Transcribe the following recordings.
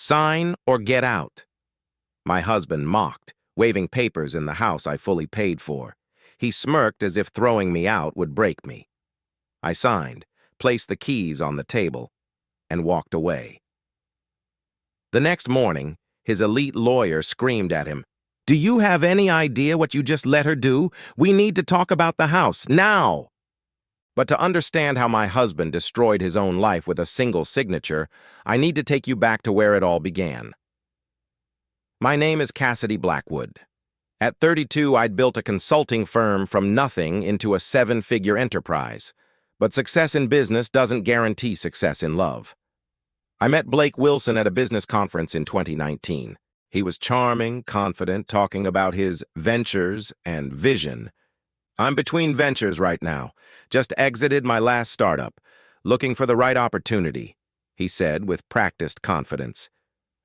Sign or get out. My husband mocked, waving papers in the house I fully paid for. He smirked as if throwing me out would break me. I signed, placed the keys on the table, and walked away. The next morning, his elite lawyer screamed at him, "Do you have any idea what you just let her do? We need to talk about the house, now!" But to understand how my husband destroyed his own life with a single signature, I need to take you back to where it all began. My name is Cassidy Blackwood. At 32, I'd built a consulting firm from nothing into a 7-figure enterprise. But success in business doesn't guarantee success in love. I met Blake Wilson at a business conference in 2019. He was charming, confident, talking about his ventures and vision. "I'm between ventures right now. Just exited my last startup. Looking for the right opportunity," he said with practiced confidence.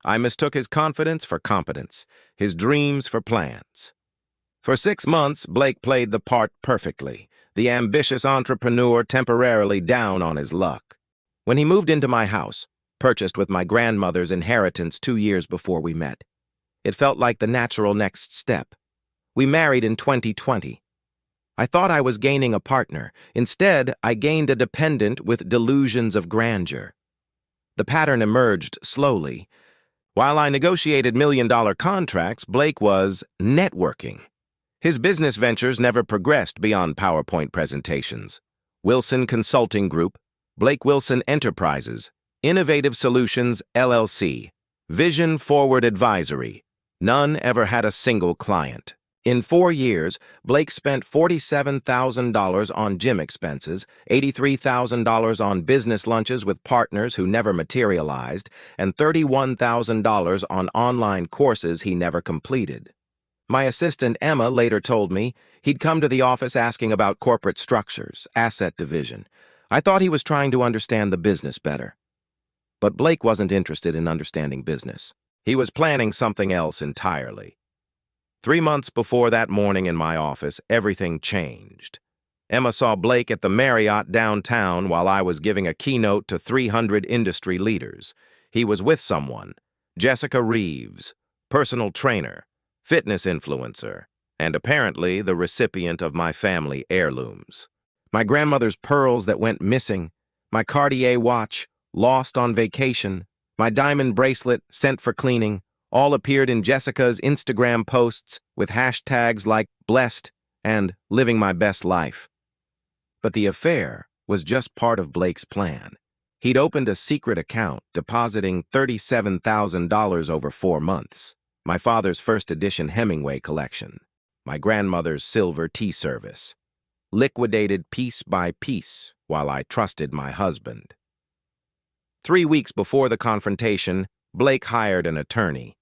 I mistook his confidence for competence, his dreams for plans. For 6 months, Blake played the part perfectly, the ambitious entrepreneur temporarily down on his luck. When he moved into my house, purchased with my grandmother's inheritance 2 years before we met, it felt like the natural next step. We married in 2020. I thought I was gaining a partner. Instead, I gained a dependent with delusions of grandeur. The pattern emerged slowly. While I negotiated million-dollar contracts, Blake was networking. His business ventures never progressed beyond PowerPoint presentations. Wilson Consulting Group, Blake Wilson Enterprises, Innovative Solutions, LLC, Vision Forward Advisory. None ever had a single client. In 4 years, Blake spent $47,000 on gym expenses, $83,000 on business lunches with partners who never materialized, and $31,000 on online courses he never completed. My assistant Emma later told me he'd come to the office asking about corporate structures, asset division. I thought he was trying to understand the business better. But Blake wasn't interested in understanding business. He was planning something else entirely. 3 months before that morning in my office, everything changed. Emma saw Blake at the Marriott downtown while I was giving a keynote to 300 industry leaders. He was with someone, Jessica Reeves, personal trainer, fitness influencer, and apparently the recipient of my family heirlooms. My grandmother's pearls that went missing, my Cartier watch, lost on vacation, my diamond bracelet sent for cleaning, all appeared in Jessica's Instagram posts with hashtags like blessed and living my best life. But the affair was just part of Blake's plan. He'd opened a secret account, depositing $37,000 over 4 months. My father's first edition Hemingway collection, my grandmother's silver tea service, liquidated piece by piece while I trusted my husband. 3 weeks before the confrontation, Blake hired an attorney,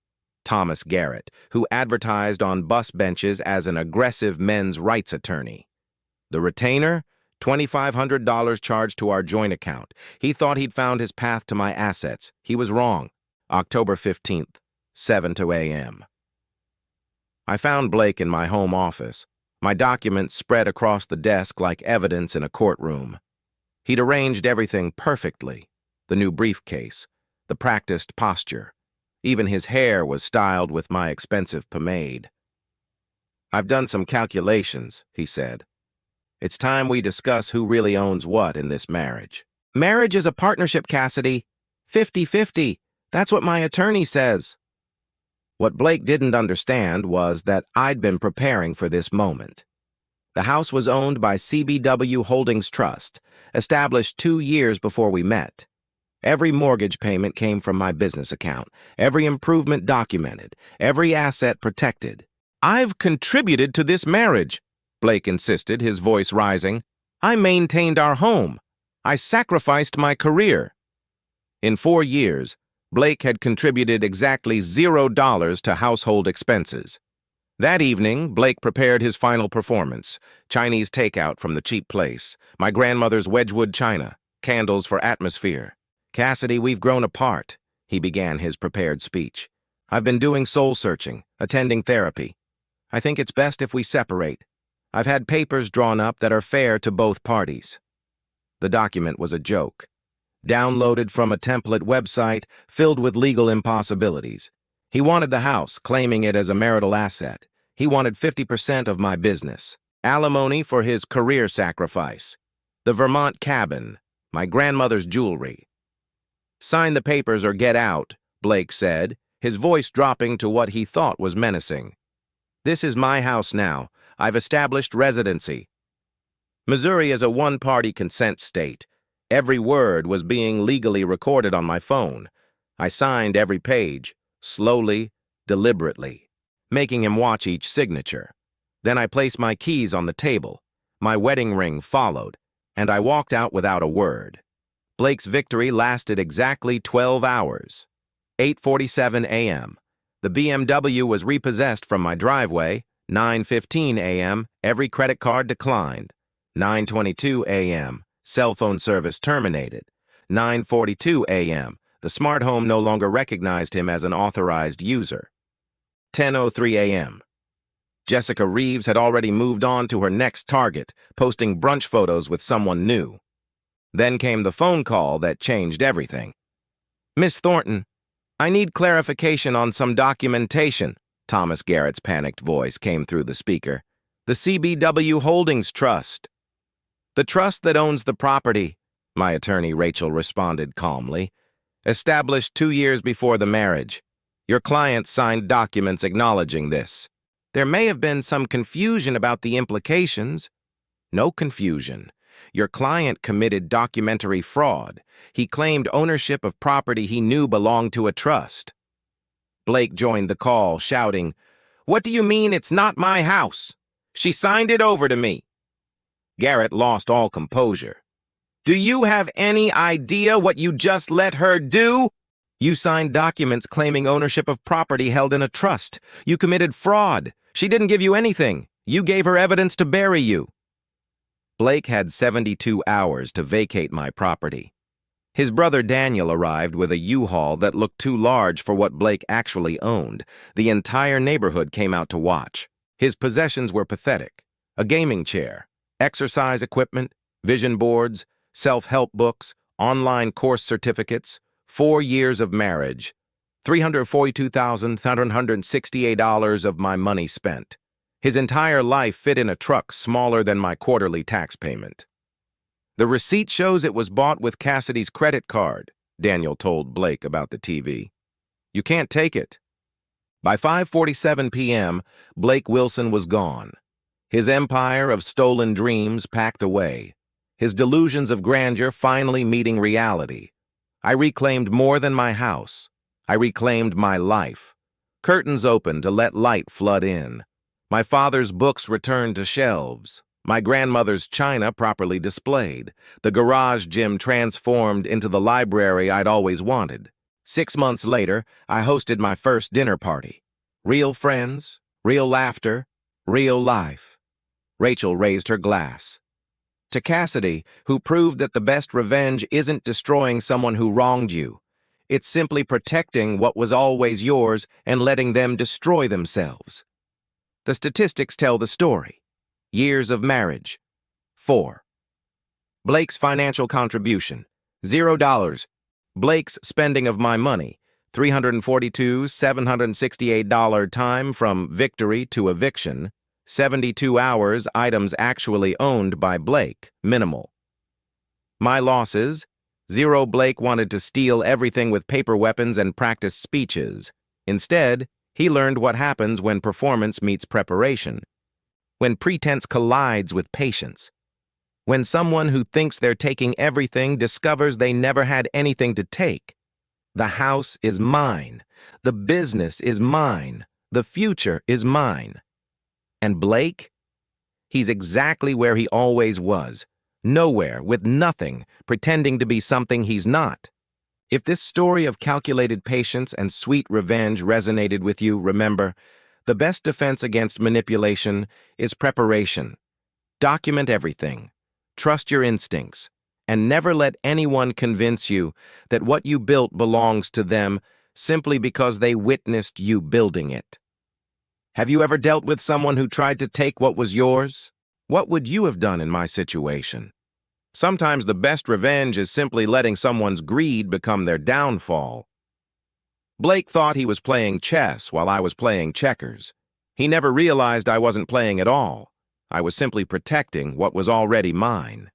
Thomas Garrett, who advertised on bus benches as an aggressive men's rights attorney. The retainer? $2,500 charged to our joint account. He thought he'd found his path to my assets. He was wrong. October 15th, 7 a.m. I found Blake in my home office, my documents spread across the desk like evidence in a courtroom. He'd arranged everything perfectly. The new briefcase, the practiced posture. Even his hair was styled with my expensive pomade. "I've done some calculations," he said. "It's time we discuss who really owns what in this marriage." "Marriage is a partnership, Cassidy. 50-50. That's what my attorney says." What Blake didn't understand was that I'd been preparing for this moment. The house was owned by CBW Holdings Trust, established 2 years before we met. Every mortgage payment came from my business account, every improvement documented, every asset protected. "I've contributed to this marriage," Blake insisted, his voice rising. "I maintained our home. I sacrificed my career." In 4 years, Blake had contributed exactly $0 to household expenses. That evening, Blake prepared his final performance, Chinese takeout from the cheap place, my grandmother's Wedgwood china, candles for atmosphere. "Cassidy, we've grown apart," he began his prepared speech. "I've been doing soul-searching, attending therapy. I think it's best if we separate. I've had papers drawn up that are fair to both parties." The document was a joke. downloaded from a template website filled with legal impossibilities. He wanted the house, claiming it as a marital asset. He wanted 50% of my business, alimony for his career sacrifice, the Vermont cabin, my grandmother's jewelry. "Sign the papers or get out," Blake said, his voice dropping to what he thought was menacing. "This is my house now. I've established residency." Missouri is a one-party consent state. Every word was being legally recorded on my phone. I signed every page, slowly, deliberately, making him watch each signature. Then I placed my keys on the table. My wedding ring followed, and I walked out without a word. Blake's victory lasted exactly 12 hours. 8:47 a.m. The BMW was repossessed from my driveway. 9:15 a.m. Every credit card declined. 9:22 a.m. Cell phone service terminated. 9:42 a.m. The smart home no longer recognized him as an authorized user. 10:03 a.m. Jessica Reeves had already moved on to her next target, posting brunch photos with someone new. Then came the phone call that changed everything. "Miss Thornton, I need clarification on some documentation." Thomas Garrett's panicked voice came through the speaker. "The CBW Holdings Trust." "The trust that owns the property," my attorney Rachel responded calmly. "Established 2 years before the marriage. Your client signed documents acknowledging this. There may have been some confusion about the implications." "No confusion. Your client committed documentary fraud. He claimed ownership of property he knew belonged to a trust." Blake joined the call, shouting, "What do you mean it's not my house? She signed it over to me." Garrett lost all composure. "Do you have any idea what you just let her do? You signed documents claiming ownership of property held in a trust. You committed fraud. She didn't give you anything. You gave her evidence to bury you." Blake had 72 hours to vacate my property. His brother Daniel arrived with a U-Haul that looked too large for what Blake actually owned. The entire neighborhood came out to watch. His possessions were pathetic: a gaming chair, exercise equipment, vision boards, self-help books, online course certificates, 4 years of marriage, $342,768 of my money spent. His entire life fit in a truck smaller than my quarterly tax payment. "The receipt shows it was bought with Cassidy's credit card," Daniel told Blake about the TV. "You can't take it." By 5:47 p.m., Blake Wilson was gone. His empire of stolen dreams packed away. His delusions of grandeur finally meeting reality. I reclaimed more than my house. I reclaimed my life. Curtains opened to let light flood in. My father's books returned to shelves. My grandmother's china properly displayed. The garage gym transformed into the library I'd always wanted. 6 months later, I hosted my first dinner party. Real friends, real laughter, real life. Rachel raised her glass. "To Cassidy, who proved that the best revenge isn't destroying someone who wronged you. It's simply protecting what was always yours and letting them destroy themselves." The statistics tell the story. Years of marriage: 4. Blake's financial contribution: $0. Blake's spending of my money: $342,768 time from victory to eviction. 72 hours items actually owned by Blake, minimal. My losses: 0. Blake wanted to steal everything with paper weapons and practice speeches. Instead, he learned what happens when performance meets preparation. When pretense collides with patience. When someone who thinks they're taking everything discovers they never had anything to take. The house is mine. The business is mine. The future is mine. And Blake? He's exactly where he always was. Nowhere, with nothing, pretending to be something he's not. If this story of calculated patience and sweet revenge resonated with you, remember, the best defense against manipulation is preparation. Document everything. Trust your instincts. And never let anyone convince you that what you built belongs to them simply because they witnessed you building it. Have you ever dealt with someone who tried to take what was yours? What would you have done in my situation? Sometimes the best revenge is simply letting someone's greed become their downfall. Blake thought he was playing chess while I was playing checkers. He never realized I wasn't playing at all. I was simply protecting what was already mine.